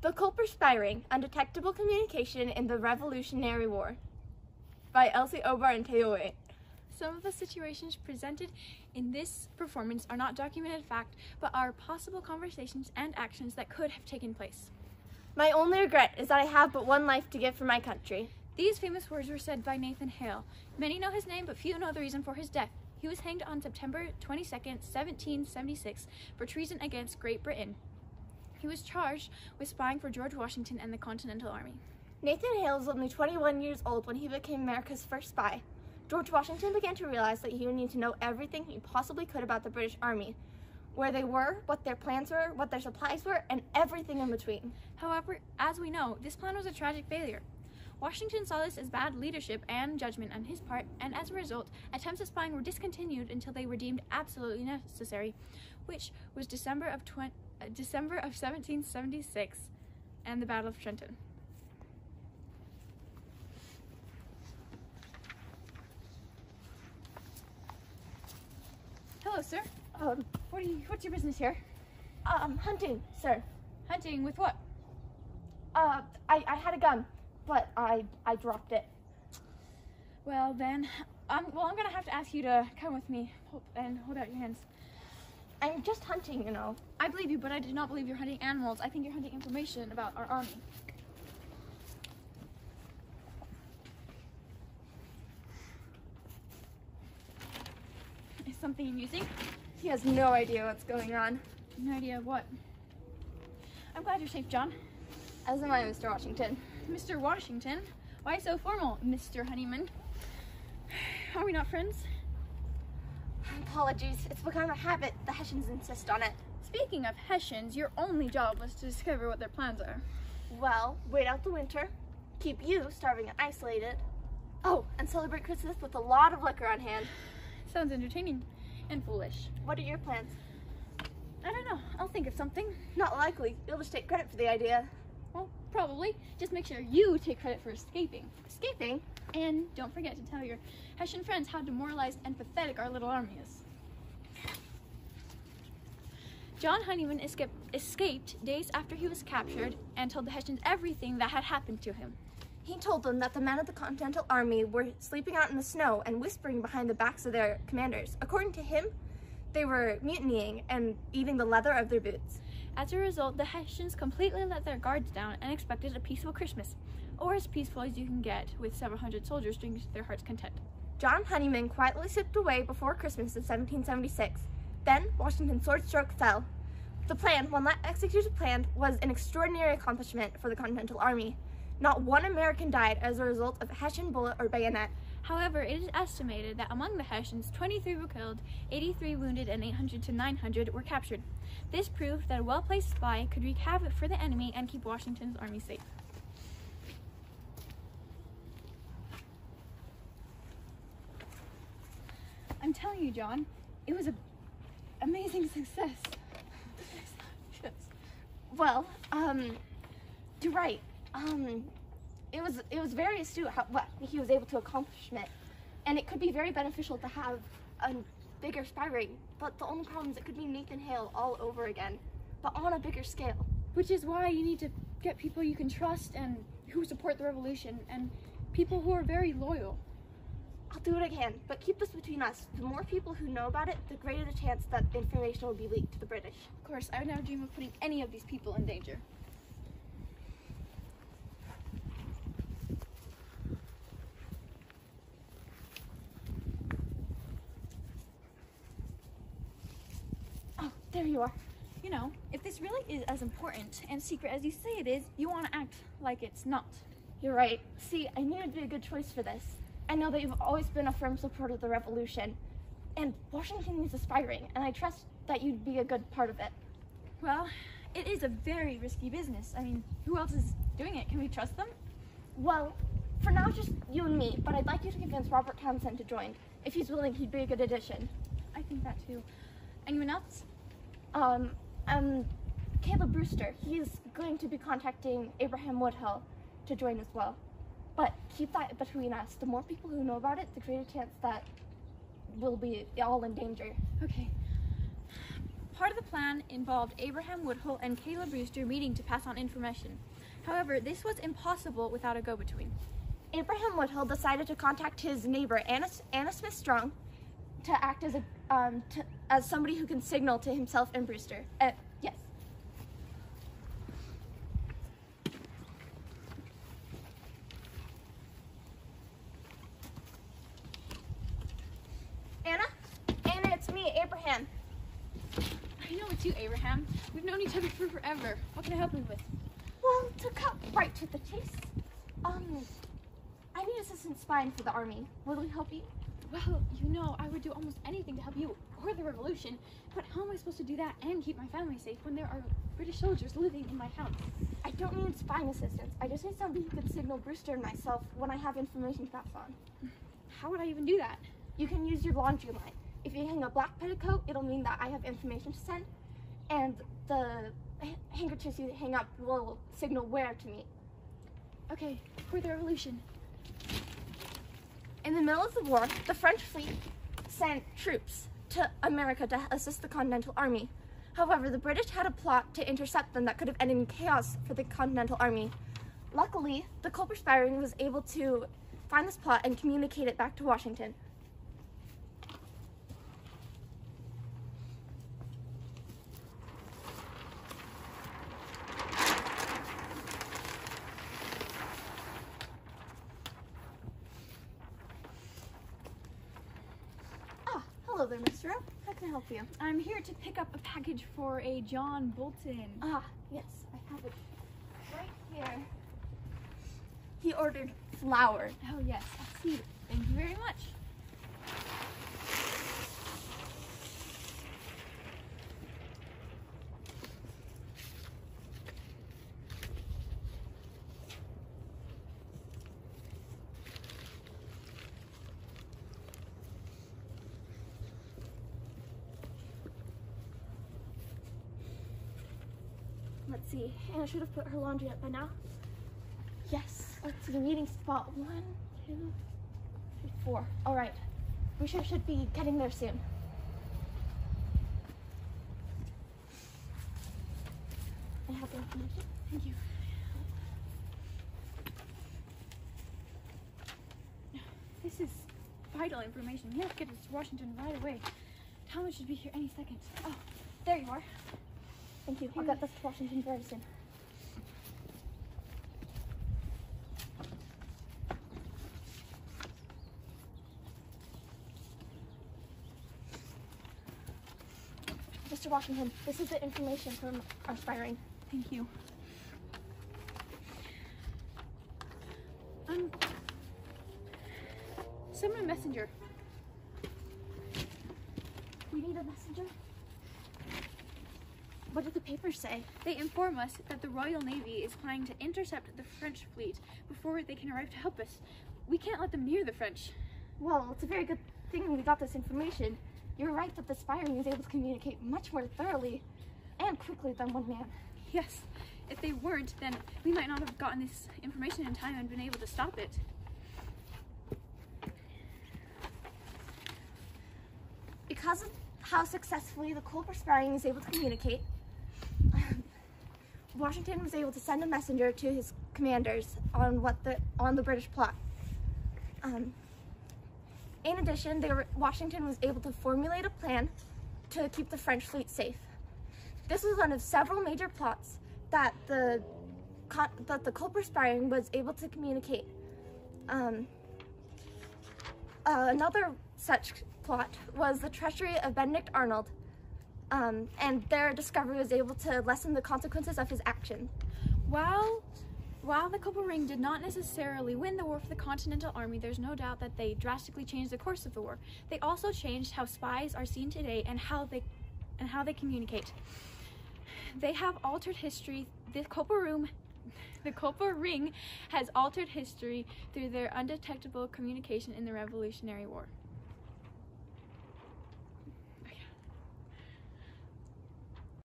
The Culper Spy Ring, Undetectable Communication in the Revolutionary War by Elsie and Taya Waite. Some of the situations presented in this performance are not documented fact, but are possible conversations and actions that could have taken place. My only regret is that I have but one life to give for my country. These famous words were said by Nathan Hale. Many know his name, but few know the reason for his death. He was hanged on September 22nd, 1776 for treason against Great Britain. He was charged with spying for George Washington and the Continental Army. Nathan Hale was only 21 years old when he became America's first spy. George Washington began to realize that he would need to know everything he possibly could about the British Army, where they were, what their plans were, what their supplies were, and everything in between. However, as we know, this plan was a tragic failure. Washington saw this as bad leadership and judgment on his part, and as a result, attempts at spying were discontinued until they were deemed absolutely necessary, which was December of 1776 and the Battle of Trenton. Hello, sir. What's your business here? Hunting, sir. Hunting with what? I had a gun, but I dropped it. Well then, I'm gonna have to ask you to come with me and hold out your hands. I'm just hunting, you know. I believe you, but I do not believe you're hunting animals. I think you're hunting information about our army. Is something amusing? He has no idea what's going on. No idea what. I'm glad you're safe, John. As am I, Mr. Washington. Mr. Washington? Why so formal, Mr. Honeyman? Are we not friends? Apologies, it's become a habit. The Hessians insist on it. Speaking of Hessians, your only job was to discover what their plans are. Well, wait out the winter, keep you starving and isolated. Oh, and celebrate Christmas with a lot of liquor on hand. Sounds entertaining and foolish. What are your plans? I don't know. I'll think of something. Not likely. You'll just take credit for the idea. Well, probably. Just make sure you take credit for escaping. Escaping? And don't forget to tell your Hessian friends how demoralized and pathetic our little army is. John Honeyman escaped days after he was captured and told the Hessians everything that had happened to him. He told them that the men of the Continental Army were sleeping out in the snow and whispering behind the backs of their commanders. According to him, they were mutinying and eating the leather of their boots. As a result, the Hessians completely let their guards down and expected a peaceful Christmas, or as peaceful as you can get with several hundred soldiers drinking to their heart's content. John Honeyman quietly slipped away before Christmas of 1776. Then, Washington's sword stroke fell. The plan, one executed plan, was an extraordinary accomplishment for the Continental Army. Not one American died as a result of Hessian bullet or bayonet. However, it is estimated that among the Hessians, 23 were killed, 83 wounded, and 800 to 900 were captured. This proved that a well-placed spy could wreak havoc for the enemy and keep Washington's army safe. I'm telling you, John, it was an amazing success. Well, you're right. It was very astute what he was able to accomplish it, and it could be very beneficial to have a bigger spy ring. But the only problem is it could be Nathan Hale all over again, but on a bigger scale. Which is why you need to get people you can trust and who support the revolution, and people who are very loyal. I'll do what I can, but keep this between us. The more people who know about it, the greater the chance that information will be leaked to the British. Of course, I would never dream of putting any of these people in danger. Oh, there you are. You know, if this really is as important and secret as you say it is, you want to act like it's not. You're right. See, I knew it'd be a good choice for this. I know that you've always been a firm supporter of the revolution, and Washington needs a spy ring, and I trust that you'd be a good part of it. Well, it is a very risky business. I mean, who else is doing it? Can we trust them? Well, for now, just you and me, but I'd like you to convince Robert Townsend to join. If he's willing, he'd be a good addition. I think that too. Anyone else? Caleb Brewster. He's going to be contacting Abraham Woodhill to join as well. But keep that between us. The more people who know about it, the greater chance that we'll be all in danger. Okay. Part of the plan involved Abraham Woodhull and Kayla Brewster meeting to pass on information. However, this was impossible without a go-between. Abraham Woodhull decided to contact his neighbor, Anna Smith-Strong, to act as somebody who can signal to himself and Brewster. Yes. Anna, it's me, Abraham. I know it's you, Abraham. We've known each other for forever. What can I help you with? Well, to cut right to the chase, I need assistant spying for the army. Will we help you? Well, you know, I would do almost anything to help you or the revolution, but how am I supposed to do that and keep my family safe when there are British soldiers living in my house? I don't need spying assistance. I just need somebody who can signal Brewster and myself when I have information to pass on. How would I even do that? You can use your laundry line. If you hang a black petticoat, it'll mean that I have information to send, and the handkerchiefs you hang up will signal where to meet. Okay, for the revolution. In the middle of the war, the French fleet sent troops to America to assist the Continental Army. However, the British had a plot to intercept them that could have ended in chaos for the Continental Army. Luckily, the Culper spy ring was able to find this plot and communicate it back to Washington. Hello there, Mr. O. How can I help you? I'm here to pick up a package for a John Bolton. Ah, yes, I have it right here. He ordered flour. Oh yes, I see. Thank you very much. Let's see. Anna should have put her laundry up by now. Yes. Let's see. Meeting spot 1, 2, 3, 4. All right. We should be getting there soon. I have the information. Thank you. This is vital information. We have to get this to Washington right away. Talmud should be here any second. Oh, there you are. Thank you. I'll get this to Washington very soon. Mr. Washington, this is the information from our spy ring. Thank you. Summon a messenger. We need a messenger? What do the papers say? They inform us that the Royal Navy is planning to intercept the French fleet before they can arrive to help us. We can't let them near the French. Well, it's a very good thing we got this information. You're right that the spy ring is able to communicate much more thoroughly and quickly than one man. Yes, if they weren't, then we might not have gotten this information in time and been able to stop it. Because of how successfully the Culper spy ring is able to communicate, Washington was able to send a messenger to his commanders on the British plot. In addition, Washington was able to formulate a plan to keep the French fleet safe. This was one of several major plots that the Culper spy ring was able to communicate. Another such plot was the treachery of Benedict Arnold, and their discovery was able to lessen the consequences of his actions. While the Culper ring did not necessarily win the war for the Continental Army, there's no doubt that they drastically changed the course of the war. They also changed how spies are seen today and how they communicate. They have altered history. The Culper ring has altered history through their undetectable communication in the Revolutionary War.